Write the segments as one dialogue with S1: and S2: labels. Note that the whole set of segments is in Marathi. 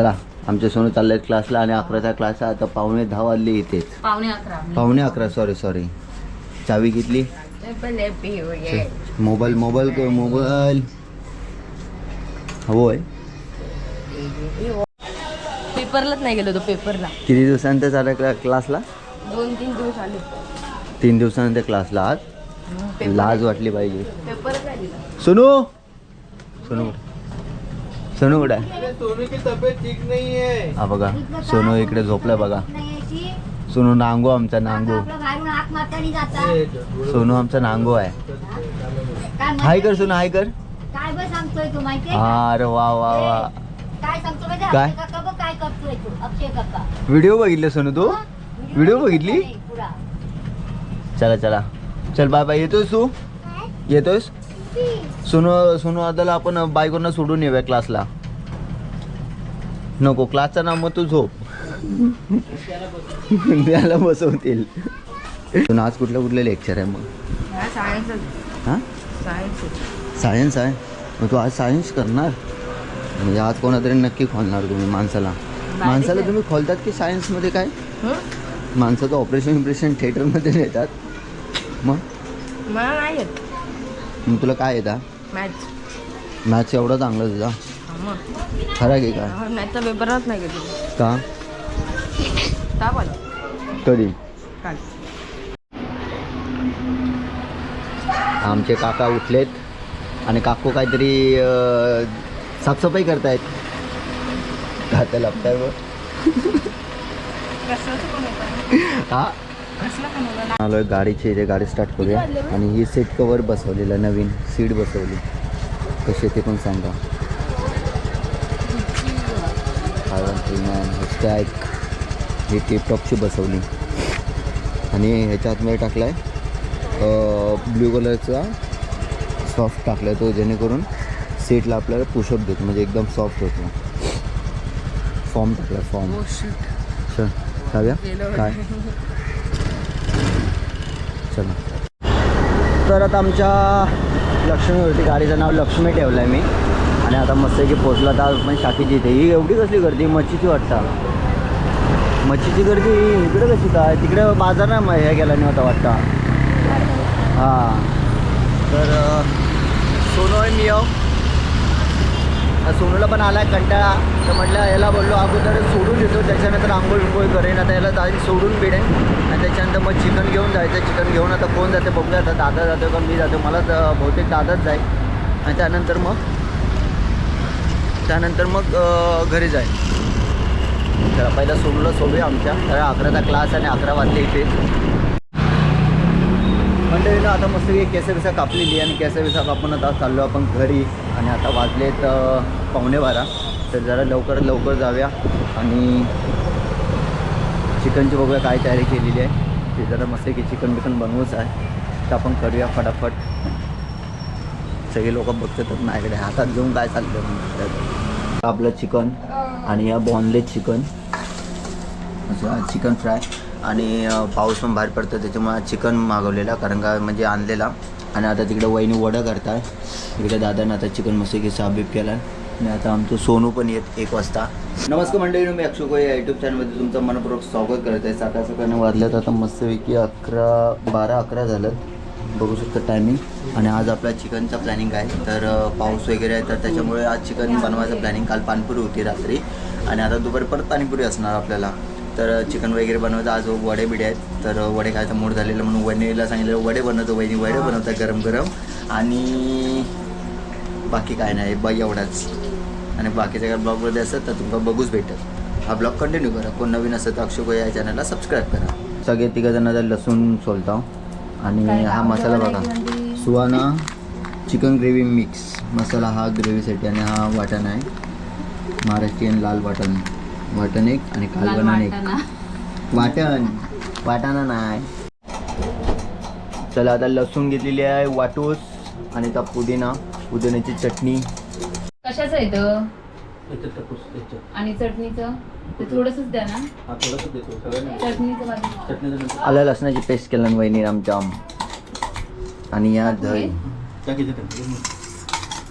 S1: चला आमचे सोनू चालले क्लासला आणि 11चा क्लास आहे. आता 9:45 वाजले इथेच. 11:15 सॉरी चावी घेतली. मोबाईल होय.
S2: पेपरलाच नाही गेलो तो पेपरला.
S1: किती दिवसानंतर झालं क्लासला?
S2: 2-3 दिवस आले.
S1: 3 दिवसानंतर क्लासला. आज लाज वाटली पाहिजे.
S2: पेपरच नाही दिला.
S1: सोनू कुठे आहे?
S3: सोनू की तब्येत ठीक नाही आहे.
S1: हा बघा सोनू इकडे झोपलाय बघा. सोनू नांगो आमचा नांगो. सोनू आमचा नांगो आहे. हाय कर सोनू हाय कर.
S4: काय बस सांगतोय तू माहिती
S1: हा अरे वा वा वा.
S4: काय सांगतो माहिती
S1: काय?
S4: काय करतोय तू अक्षय काका
S1: व्हिडिओ बघितले सोनू तू? व्हिडिओ बघितली?
S4: पुरा
S1: चला चल बाय बाय. येतोयस तू? येतोयस? सोनू आदाला आपण बायकोंना सोडून येऊया क्लासला. नको क्लासचं नाव मग तू झोप. त्याला बसवतील. आज कुठलं लेक्चर आहे मग? हां सायन्स आहे. मग तू आज सायन्स करणार म्हणजे आज कोणातरी नक्की खोलणार तुम्ही माणसाला तुम्ही खोलतात की सायन्समध्ये काय माणसाचं ऑपरेशन थिएटरमध्ये नेतात. मग
S2: मला नाही येत.
S1: मग तुला काय येतं? मॅथ्स एवढं चांगलं तुझा खरं आहे की काय?
S2: मॅथचा पेपरच नाही गेलो.
S1: का? कधी? आमचे काका उठलेत आणि काकू काहीतरी साफसफाई करतायत. खाता लागताय हा आलोय गाडीची. इथे गाडी स्टार्ट करूया. आणि ही सीट कवर बसवलेलं नवीन सीट बसवली. कशी ते पण सांगा. स्टॅक ही टिपटॉपची बसवली आणि ह्याच्या आतमध्ये टाकला आहे ब्ल्यू कलरचा सॉफ्ट टाकला आहे तो जेणेकरून सीटला आपल्याला पुशअप देतो म्हणजे एकदम सॉफ्ट होतो. फॉर्म टाकला फॉर्म. चल जाऊया काय चला. तर आता आमच्या लक्ष्मीवरती गाडीचं नाव लक्ष्मी ठेवलं आहे मी. आणि आता मस्तपैकी पोचला तर पण शाखेची इथे. ही एवढी कसली गर्दी मच्छीची वाटतं. मच्छीची गर्दी इकडे कशी काय? तिकडे बाजार नाही हे गेला नाही होता वाटतं. हां तर सोनू आहे मी सोनूला पण आला आहे कंटाळा. तर म्हटलं याला बोललो अगोदर सोडून देतो त्याच्यानंतर आंघोळ विंघोळ करेन. आता याला आधी सोडून बिडेन आणि त्याच्यानंतर मग चिकन घेऊन जायचं. चिकन घेऊन आता कोण जाते बघूया. आता दादा जातो का मी जातो. मला बहुतेक दादाच जाईल. आणि त्यानंतर मग घरी जाईल. तर पहिला सोनूला सोडूया आमच्या. तर 11चा क्लास आणि 11 वाजले इथे. मंडळीनं आता मस्त केसं कापलेली आणि केसं कापून आता चाललो आपण घरी. आणि आता वाजलेत 11:15. तर जरा लवकर जाऊया आणि चिकनची बघूया काय तयारी केलेली आहे. ते जरा मस्त की चिकन बनवूच आहे. तर आपण करूया फटाफट. सगळे लोक बघतात माझ्याकडे हातात घेऊन काय चाललं. आपलं चिकन आणि या बॉनलेस चिकन असं चिकन फ्राय. आणि पाऊस पण बाहेर पडतो त्याच्यामुळे चिकन मागवलेला कारण का म्हणजे आणलेला. आणि आता तिकडे वहिनी वडा करताय. इकडे दादाने आता चिकन मस्त साबीप केला. आणि आता आमचं सोनू पण येत 1 वाजता. नमस्कार मंडळी मी अक्षय कोळी या यूट्यूब चॅनलमध्ये तुमचं मनपूर्वक स्वागत करत आहे. सकाळनं वाजल्यात आता मस्तपैकी 12-11 झालं बघू शकता टायमिंग. आणि आज आपला चिकनचा प्लॅनिंग आहे. तर पाऊस वगैरे आहे तर त्याच्यामुळे आज चिकन बनवायचं प्लॅनिंग. काल पाणीपुरी होती रात्री आणि आता दुपारी परत पाणीपुरी असणार आपल्याला. तर चिकन वगैरे बनवायचं. आज वडे बिडे आहेत तर वडे खायचा मूड झालेला म्हणून वहिनीला सांगितलं वडे बनवतो. वहिनी वडे बनवतात गरम. आणि बाकी काय नाही बाई एवढाच. आणि बाकीच्या काय ब्लॉगमध्ये असतात तर तुम्हाला बघूच भेटत. हा ब्लॉग कंटिन्यू करा. कोण नवीन असेल तर अक्षय कोळी या चॅनलला सबस्क्राईब करा. सगळे 3 जणांचा लसूण सोलतो. आणि हा मसाला बघा सुहाना चिकन ग्रेव्ही मिक्स मसाला. हा ग्रेव्हीसाठी. आणि हा वाटण आहे महाराष्ट्रीयन लाल वाटण एक आणि कालवण एक. वाटाणा नाही. चला आता लसूण घेतलेली आहे वाटूस. आणि त्या पुदिन्याची चटणी.
S2: कशाचं येतं आणि चटणीचं ते थोडंसंच द्या ना. चटणीचं
S1: आलं लसणाची पेस्ट केलं वहिनी आमच्या. आणि या दही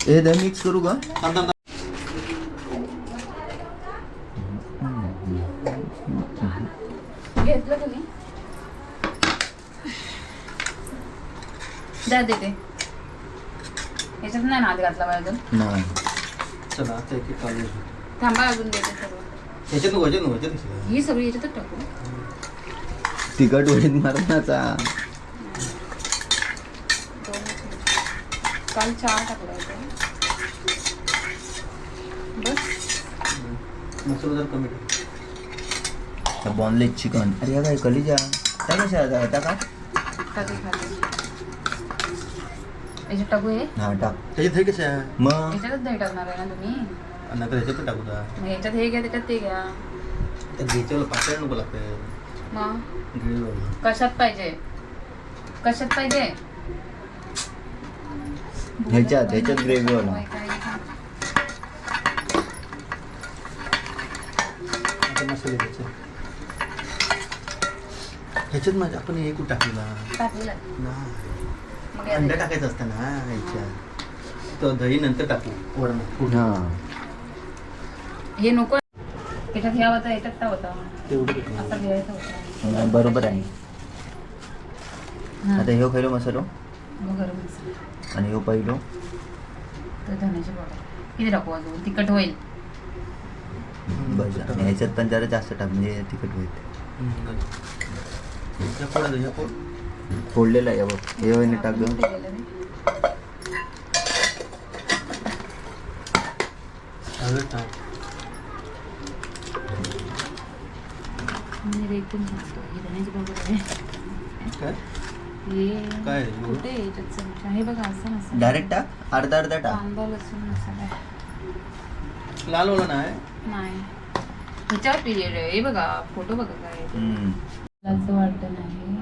S1: हे दही मिक्स करू का?
S2: घेतलं तुम्ही द्या देते याच्यात नाही ना हात घातला पाहिजे अजून
S1: नाही
S3: चला आता एक एक काढून घेऊ.
S2: थांबा अजून देते सगळं
S3: ह्याच्यात
S2: ही सगळी याच्यातच टाकू
S1: तिखट वडीत मरणाचा.
S2: काल 4 टाकलं होतं बस
S3: मसाला जरा कमी टाक.
S1: Boneless chicken. अरे या काय कलिजा काय कशा आता का
S2: टाकू खाली याच्यात टाकू हे
S1: हा टाक.
S3: त्याच्यात हे कसे आहे
S1: मग
S2: याच्यातच दही टाकणार आहे ना तुम्ही
S3: नंतर ह्याच्यात पण टाकू द्या.
S2: मग याच्यात हे घ्या त्याच्यात ते घ्या
S3: त्या घ्यायच्यावर पातळ नको लागते
S2: मग
S3: ग्रेव्ही
S2: कशात पाहिजे
S1: ह्याच्यात ग्रेव्ही वाला.
S3: आता मसाले घ्यायचे ह्याच्यात माझ्या आपण हे कुठं टाकलेला
S2: टाकलेलं
S3: नाही.
S2: मग
S3: अंडा
S2: याच्यात-
S3: टाकायचं असतं ना ह्याच्यात तर दही नंतर टाकू वरण
S1: हा
S2: हे नको त्याच्यात ह्या होता याच्यात त्या होता
S3: तेवढं
S2: असा घ्यायचा होता
S1: नाही, बरोबर आहे.
S2: हा.
S1: आता ह्यो खैरो मसालो
S2: मग गरम मसाला
S1: आणि ह्यो पहिलो
S2: तर धण्याची पावडर किती टाकू अजून तिखट होईल
S1: बस. आणि ह्याच्यात पण जरा जास्त टाक म्हणजे तिखट होईल. फोडलेलं आहे बघ हे वहिनी टाक गं.
S2: एकदम मस्त ही धण्याची पावडर आहे
S3: काय
S2: हे
S3: काय?
S2: कुठे आहे याच्यात चमचा हे बघा असं नसतं
S1: डायरेक्ट टाक अर्धा टाक.
S2: कांदा लसूण मसाला आहे.
S3: लाल वाला नाही
S2: नाही ह्याच्यावर पिरियड आहे हे बघा फोटो बघा काय आहे.
S1: हम्म.
S2: असं वाटतं नाही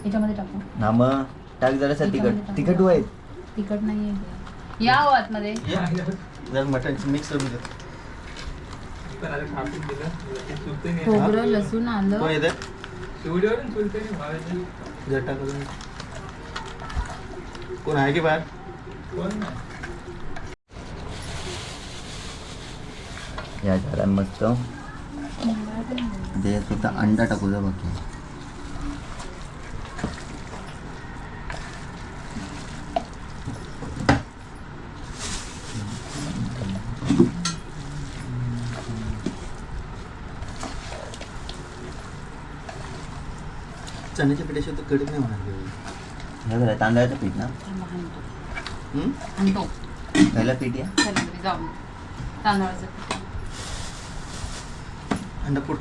S2: याच्यामध्ये टाकू
S1: हा मग टाक जरासा तिखट होईल.
S2: तिखट नाही आहे या हो आतमध्ये
S3: जर मटनची मिक्स करून दे.
S2: खोबरं लसूण आलं
S3: कोण येते जर टाकून कोण आहे की बाहेर
S1: या झाला मस्त. ते फक्त अंडा टाकू द्या बाकी.
S3: चण्याच्या पिठाशिवाय तर कडक नाही होणार
S1: हे झालं तांदळाचं पीठ ना.
S2: आणतो
S1: पहिला पीठ या
S2: चला घरी जाऊ तांदळाचं पीठ.
S3: अंडा पोट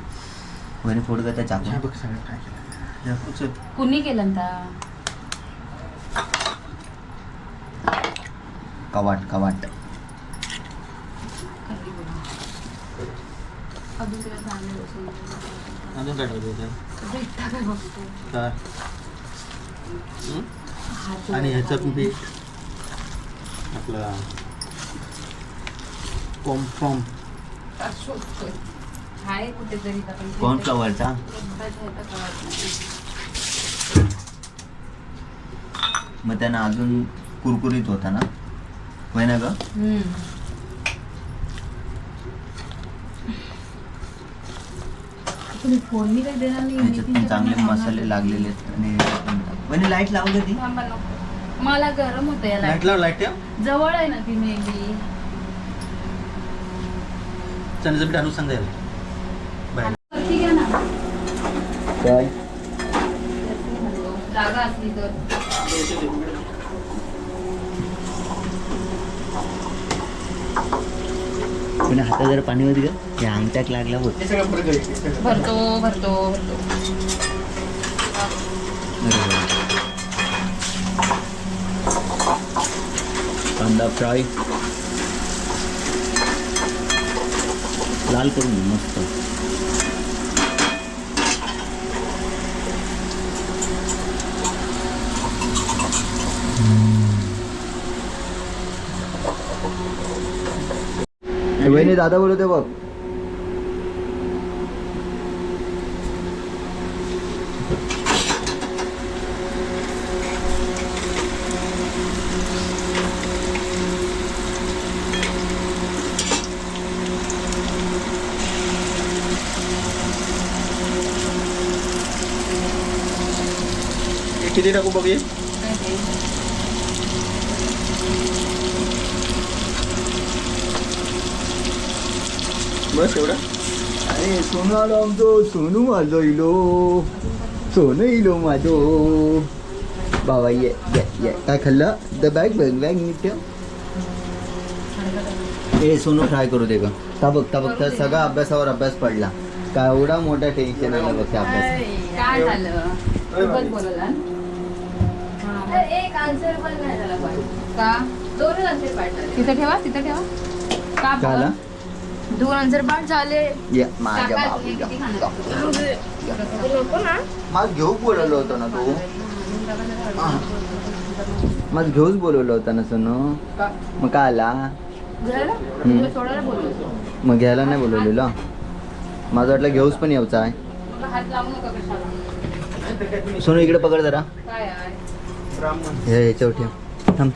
S1: वहिनी फोड का त्या चाकू.
S3: ह्या बघ सगळं काय केलं या पुढचं
S2: कुणी केलं ना
S1: कवाट
S2: अजून तिला तांदूळ लसूण
S3: अजून काय टाकलं होतं
S2: इतका काय बघतो
S3: काय
S2: हात
S3: आणि ह्याचं पण पीठ आपला पॉम
S2: शोधतोय आहे कुठेतरी आपण
S1: कॉर्नफ्लॉवरचा. मग त्यानं अजून कुरकुरीत होता ना होय ना ग.
S2: तुम्ही फोडणी काही देणार नाही
S1: ह्याच्यात पण चांगले मसाले लागलेले आहेत. आणि लाईट लावू ती.
S2: थांबा नको. मला गरम होतं या
S3: लाईट
S2: लाईट
S3: लाव लाईट
S2: जवळ आहे ना ती मेबी
S3: चण्याचं पीठ आणून सांगायला बाहेर
S2: घ्या ना
S1: काय
S2: जागा असली तर
S1: पण हातात जरा पाणी होती का ते अंगठ्यात लागला होत.
S3: हे सगळं पुढे
S2: भरतो
S1: कांदा फ्राय लाल करून घे मस्त. वहिनी दादा बोलवते बघ. किती टाकू बघूया. बस एवढं. अरे सोनू आलो आमचो, सोनू आलो इलो, सोनू इलो माझो बाबा. ये ये ये काय खाल्लं द बॅग बॅग बॅग नित्य. ए सोनू फ्राय करू दे ग. ता बघता सगळा अभ्यासावर अभ्यास पडला. काय एवढा मोठा टेन्शन आला बघ त्या अभ्यास.
S2: काय झालं खूपच बोलला. एक आन्सर पण नाही झाला पण का 2 आन्सर पाठ झाले. तिथं ठेवा का
S1: झाला
S2: 2 आन्सर पाठ झाले.
S1: ये माझ्या बाबूच्या. मला घेऊ बोलवलं होतं ना तू. मला घेऊच बोलवलं होतं ना सोनू. मग काय आला.
S2: सोडायला बोललो.
S1: मग घ्यायला नाही बोलवलेलं. माझं वाटलं घेऊच पण यायचं आहे.
S2: हात लावू नका कशाला.
S1: सोनू इकडे पकड जरा.
S2: काय आहे
S1: हे याच्यावर ठेव. थांब.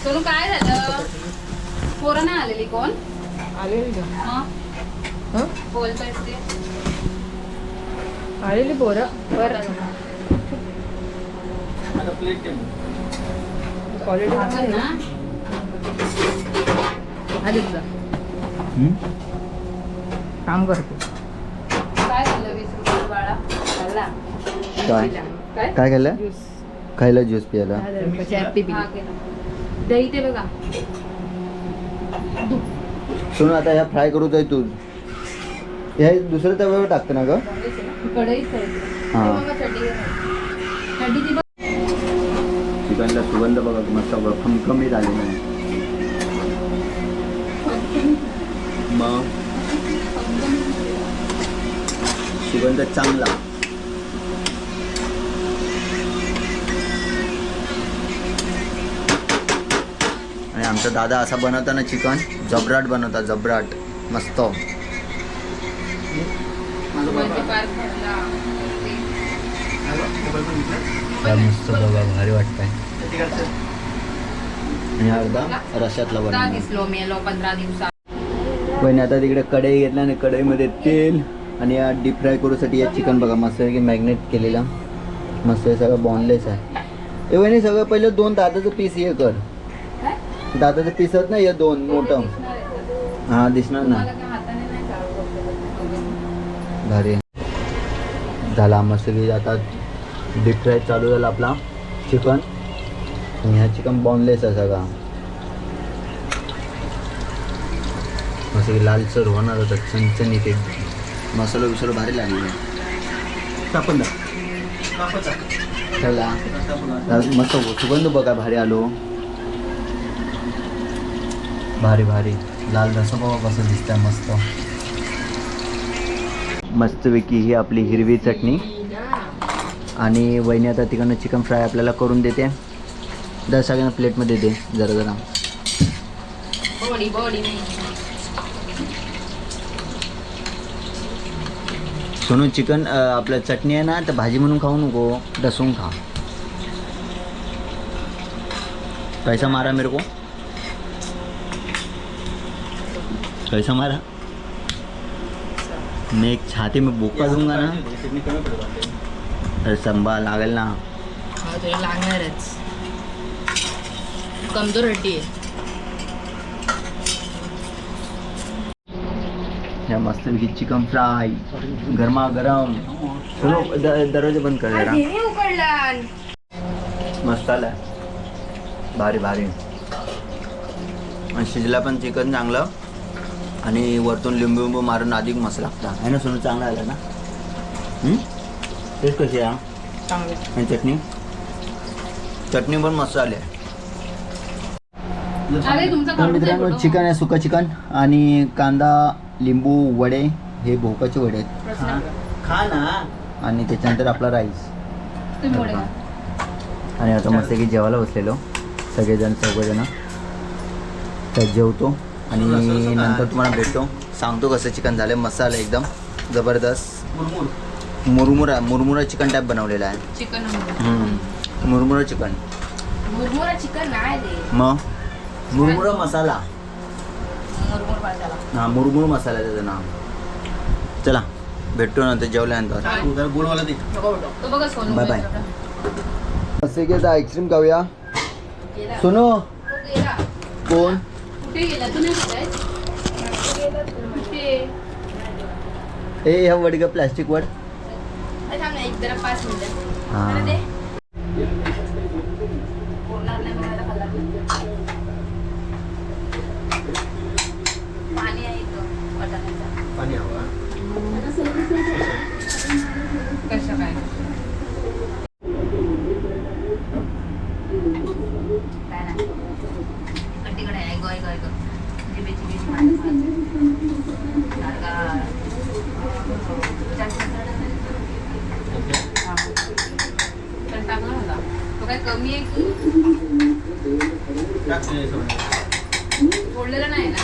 S2: सोनू काय झालं. पोरं नाही आलेली कोण
S5: आलेली
S2: बोलतोय ते
S5: आलेली पोरं बरं क्वालिटी
S2: आपण ना आधी तुझा
S5: काम करतो.
S2: काय झालं 20 रुपये बाळा खाल्ला
S1: काय
S2: काय
S1: काय खाल्लं. खायला ज्यूस प्यायला.
S2: हा केलं. दही ते बघा
S1: सोनू आता ह्या फ्राय करू जाय तू. ह्या दुसऱ्या तव्यावर टाकतं ना ग.
S2: कढईत
S1: हा.
S2: चड्डी ती
S1: चिकनला सुगंध बघा मस्त खमखमीत आले नाही. मग सुगंध चांगला. आणि आमचा दादा असा बनवताना चिकन जबराट बनवता. जबराट मस्त. मस्त बघा भारी वाटतंय. आणि अर्धा रश्यातला बनवला.
S2: दिसलो मेलो 15 दिवसात.
S1: पण आता तिकडे कढई घेतला आणि कढईमध्ये तेल आणि या डीप फ्राय करूसाठी या चिकन बघा मस्त मॅग्नेट केलेला. मस्त हे सगळं बॉनलेस आहे. ए वहिनी सगळं पहिलं 2 दाताचं पीस हे कर. दाताचं पीस आहेत ना हे 2 मोठं. हां दिसणार ना. भारी झाला मस्त की. आता डीप फ्राय चालू झाला आपला चिकन. आणि हा चिकन बॉनलेस आहे सगळा. मस्त की लालसर होणार होतं चणचणीत एकदम. मसाला विसाला भारी लागले.
S3: टाकून द्या.
S1: चला मस्त सुगंध बघा भारी आलो. भारी भारी लाल रस्सा बघा कसं दिसतंय मस्त. मस्तपैकी ही आपली हिरवी चटणी. आणि वहिनी आता तिकडनं चिकन फ्राय आपल्याला करून देते. दर सगळ्यांना प्लेटमध्ये दे जरा जरा.
S2: बॉडी
S1: सोनू चिकन आपलं चटणी आहे ना तर भाजी म्हणून खाऊ नको. डसून खा. कैसा मारा मेरे को. कैसा मारा. मैं एक छाती में बोका दूंगा ना. अरे संभा लागेल ना.
S2: तुला लागणारच. कमजोर हड्डी आहे.
S1: या मस्त चिकन फ्राय गरमागरम. सोनू दरवाजा बंद कर जरा.
S2: उकडला
S1: मस्त आला. भारी भारी. आणि शिजला पण चिकन चांगलं. आणि वरतून लिंबू लिंबू मारून अधिक मस्त लागतं आहे ना सोनू. चांगला आला ना. टेस्ट कशी आहे.
S2: चांगलं.
S1: आणि चटणी पण मस्त आली आहे.
S2: अरे तुमचा
S1: तर मित्रांनो चिकन आहे सुका चिकन आणि कांदा लिंबू वडे. हे भोकाचे वडे आहेत.
S3: खा ना.
S1: आणि त्याच्यानंतर आपला राईस.
S2: तुम्ही मोडे
S1: आणि आता मस्त की जेवायला बसलेलो सगळेजण 4 जण. तर जेवतो आणि नंतर तुम्हाला भेटतो. सांगतो कसं चिकन झालं. मसाला एकदम जबरदस्त. मुरमुरा चिकन टाईप बनवलेला आहे.
S2: चिकन
S1: मुरमुरा चिकन.
S2: मुरमुरा चिकन नाही रे.
S1: मग मुरमुरा मसाला.
S2: मुरमुर भाजाला.
S1: हां मुरमुर मसाला त्याचं नाव. चला भेटतो नंतर जेवल्यानंतर.
S3: तू जरा गोडवाला दे.
S2: तो बघा सोनू
S1: बाय बाय. असे गेला आईस्क्रीम खाऊया.
S2: गेला.
S1: सोनू
S2: तो गेला.
S1: कोण
S2: कुठे गेला तू नाही कुठे कुठे
S1: ए ह्या वड ग प्लॅस्टिक वड.
S2: अरे थांब ना एक जरा 5 मिनिटं
S1: हा.
S2: मला दे. बोलणार नाही मला खाल्ला. पाणी आहे इथं वाटाण्याचं.
S3: पाणी हवा.
S2: कसं काय काय नाही कट्टीकडे आहे गोय गोय गो जिबेची बीच पाणी गार पण टाकला होता तो काय कमी आहे की
S3: टाक ते सगळं.
S2: फोडलेला नाही ना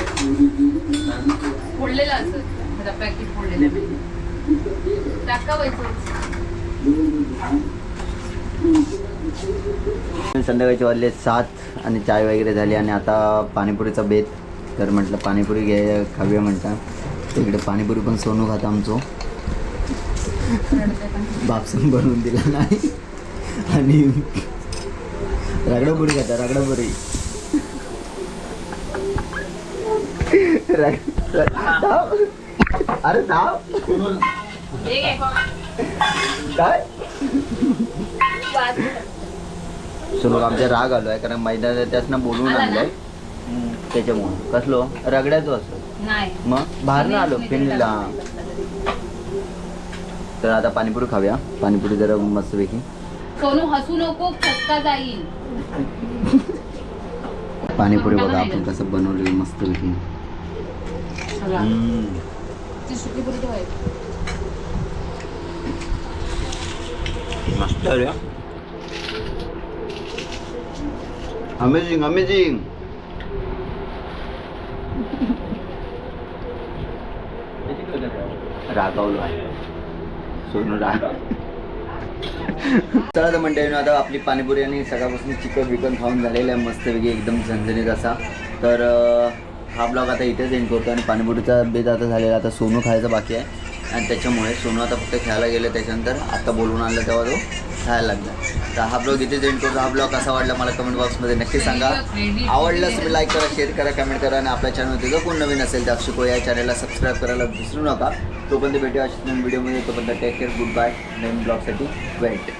S2: फोडलेला असं आता पॅकेट फोडलेलं नाही टाका व्हायचं
S1: संध्याकाळचे वाजले 7 आणि चाय वगैरे झाली आणि आता पाणीपुरीचा बेत. तर म्हटलं पाणीपुरी खाऊया म्हणता. तिकडे पाणीपुरी पण सोनू खाता आमचो. बापसून बनवून दिला नाही आणि रगडापुरी खाता रगडापुरी. अरे थांब काय सोनू आमच्या राग आलोय कारण मैदानात त्यासनं बोलून
S2: आला ना?
S1: आणलंय त्याच्यामुळं कसलो रगड्याचं असं
S2: नाही
S1: मग बाहेर ना आलो फिरला. तर आता पाणीपुरी खाऊया. पाणीपुरी जरा मस्तपैकी.
S2: सोनू हसू नको खसका जाईल
S1: पाणीपुरी बघा आपण कसं बनवलेलं मस्तपैकी.
S2: ती सुकी पुरी ठेवायची
S1: मस्त रे. Amazing amazing. रागावलो आहे सोनू राग. चला तर म्हणते आता आपली पाणीपुरी आणि सकाळपासून चिकन विकन खाऊन झालेलं आहे मस्तपैकी एकदम झणझणीत असा. तर हा ब्लॉग आता इथेच एंड करतो आणि पाणीपुरीचा बेत आता झालेला. आता सोनू खायचं बाकी आहे आणि त्याच्यामुळे सोनू आता फक्त खेळायला गेलं. त्याच्यानंतर आता बोलून आणलं तेव्हा तो खायला लागला. तर हा ब्लॉग इथेच एंड करतो. हा ब्लॉग कसा वाटला मला कमेंट बॉक्समध्ये नक्की सांगा. आवडल्यास तुम्ही लाईक करा, शेअर करा, कमेंट करा आणि आपल्या चॅनलमध्ये जर कोण नवीन असेल तर अक्षको या चॅनलला सबस्क्राईब करायला विसरू नका. तोपर्यंत भेटूया अशाच नवीन व्हिडिओमध्ये. तोपर्यंत टेक केअर, गुड बाय. नवीन ब्लॉगसाठी वेट.